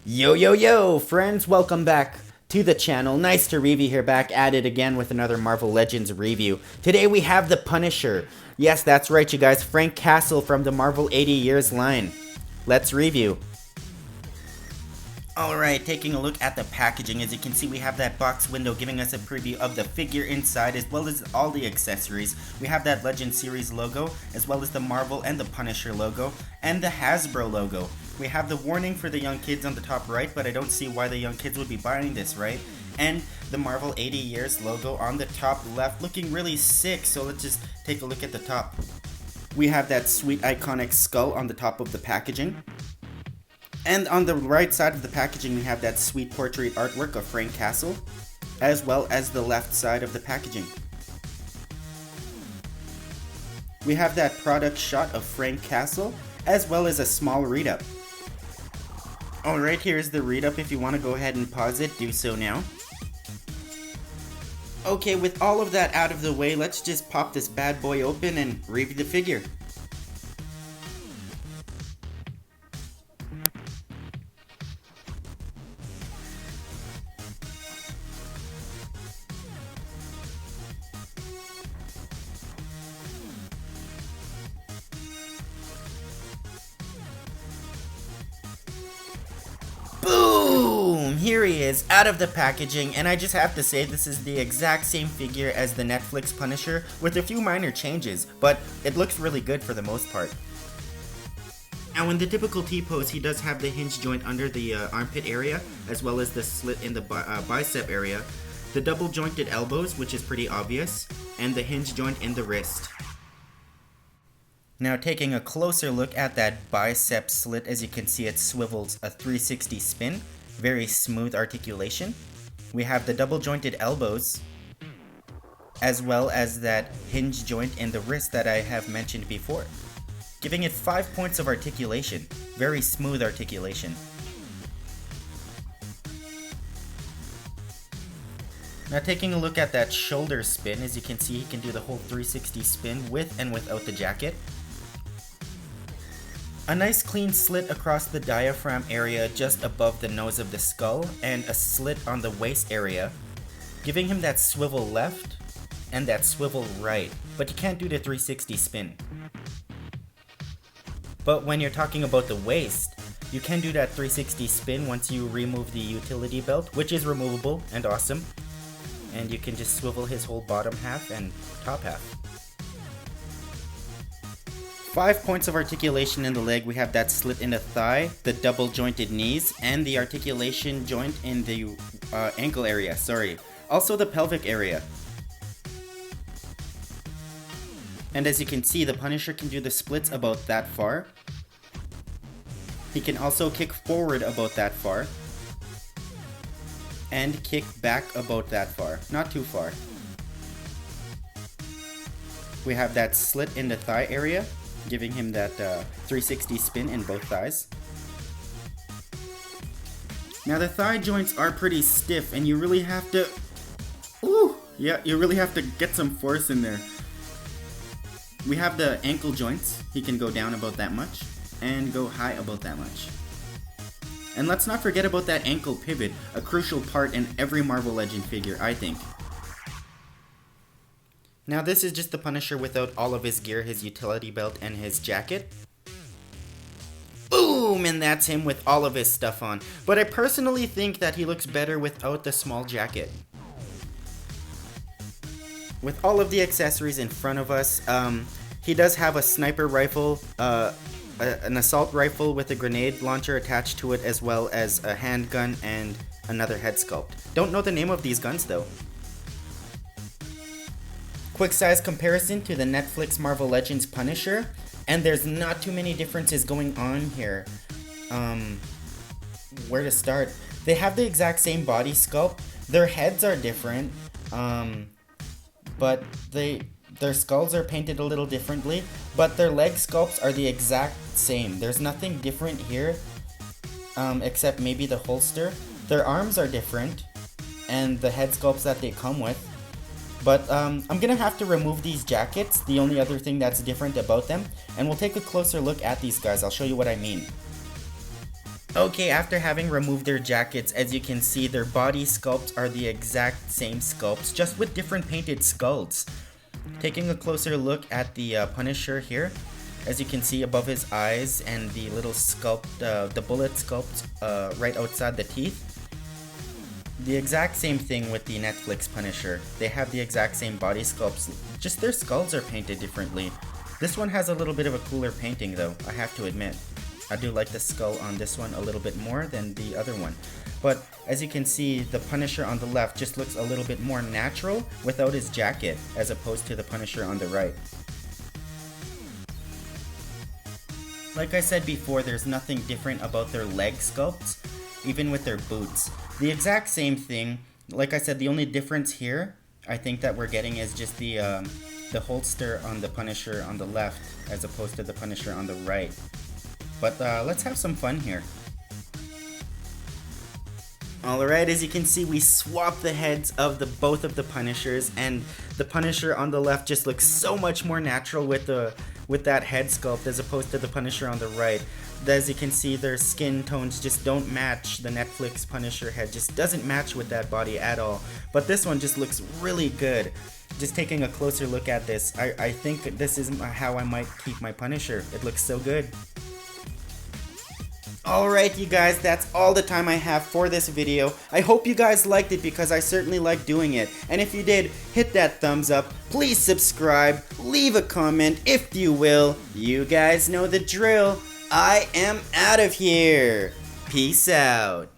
Yo yo yo friends, welcome back to the channel. NiceToReevU here, back at it again with another Marvel Legends review. Today we have the Punisher. Yes, that's right you guys, Frank Castle from the Marvel 80 Years line. Let's review. Alright, taking a look at the packaging. As you can see, we have that box window giving us a preview of the figure inside as well as all the accessories. We have that Legend Series logo as well as the Marvel and the Punisher logo and the Hasbro logo. We have the warning for the young kids on the top right, but I don't see why the young kids would be buying this, right? And the Marvel 80 Years logo on the top left, looking really sick, so let's just take a look at the top. We have that sweet iconic skull on the top of the packaging. And on the right side of the packaging, we have that sweet portrait artwork of Frank Castle, as well as the left side of the packaging. We have that product shot of Frank Castle, as well as a small read-up. Alright, here's the read-up. If you want to go ahead and pause it, do so now. Okay, with all of that out of the way, let's just pop this bad boy open and review the figure. Boom! Here he is, out of the packaging, and I just have to say this is the exact same figure as the Netflix Punisher, with a few minor changes, but it looks really good for the most part. Now in the typical T-pose, he does have the hinge joint under the armpit area, as well as the slit in the bicep area, the double jointed elbows, which is pretty obvious, and the hinge joint in the wrist. Now taking a closer look at that bicep slit, as you can see it swivels a 360 spin, very smooth articulation. We have the double jointed elbows, as well as that hinge joint in the wrist that I have mentioned before, giving it 5 points of articulation, very smooth articulation. Now taking a look at that shoulder spin, as you can see he can do the whole 360 spin with and without the jacket. A nice clean slit across the diaphragm area just above the nose of the skull, and a slit on the waist area, giving him that swivel left and that swivel right, but you can't do the 360 spin. But when you're talking about the waist, you can do that 360 spin once you remove the utility belt, which is removable and awesome, and you can just swivel his whole bottom half and top half. 5 points of articulation in the leg. We have that slit in the thigh, the double jointed knees, and the articulation joint in the ankle area, Also the pelvic area. And as you can see, the Punisher can do the splits about that far. He can also kick forward about that far. And kick back about that far. Not too far. We have that slit in the thigh area, giving him that 360 spin in both thighs. Now the thigh joints are pretty stiff, and you really have to... you really have to get some force in there. We have the ankle joints. He can go down about that much, and go high about that much. And let's not forget about that ankle pivot, a crucial part in every Marvel Legend figure, I think. Now this is just the Punisher without all of his gear, his utility belt, and his jacket. Boom! And that's him with all of his stuff on. But I personally think that he looks better without the small jacket. With all of the accessories in front of us, he does have a sniper rifle, an assault rifle with a grenade launcher attached to it, as well as a handgun and another head sculpt. Don't know the name of these guns though. Quick size comparison to the Netflix Marvel Legends Punisher, and there's not too many differences going on here. Where to start? They have the exact same body sculpt. Their heads are different, but their skulls are painted a little differently, but their leg sculpts are the exact same. There's nothing different here, except maybe the holster. Their arms are different, and the head sculpts that they come with. But I'm gonna have to remove these jackets, the only other thing that's different about them, and we'll take a closer look at these guys. I'll show you what I mean. Okay, after having removed their jackets, as you can see, their body sculpts are the exact same sculpts, just with different painted skulls. Taking a closer look at the Punisher here, as you can see above his eyes and the little sculpt, the bullet sculpt right outside the teeth. The exact same thing with the Netflix Punisher. They have the exact same body sculpts, just their skulls are painted differently. This one has a little bit of a cooler painting though, I have to admit. I do like the skull on this one a little bit more than the other one. But as you can see, the Punisher on the left just looks a little bit more natural without his jacket, as opposed to the Punisher on the right. Like I said before, there's nothing different about their leg sculpts, even with their boots. The exact same thing. Like I said, the only difference here, I think that we're getting is just the holster on the Punisher on the left, as opposed to the Punisher on the right. But let's have some fun here. Alright, as you can see, we swapped the heads of both of the Punishers, and the Punisher on the left just looks so much more natural with that head sculpt as opposed to the Punisher on the right. As you can see, their skin tones just don't match. The Netflix Punisher head just doesn't match with that body at all. But this one just looks really good. Just taking a closer look at this, I think this is how I might keep my Punisher. It looks so good. Alright you guys, that's all the time I have for this video. I hope you guys liked it because I certainly like doing it. And if you did, hit that thumbs up, please subscribe, leave a comment if you will. You guys know the drill. I am out of here. Peace out.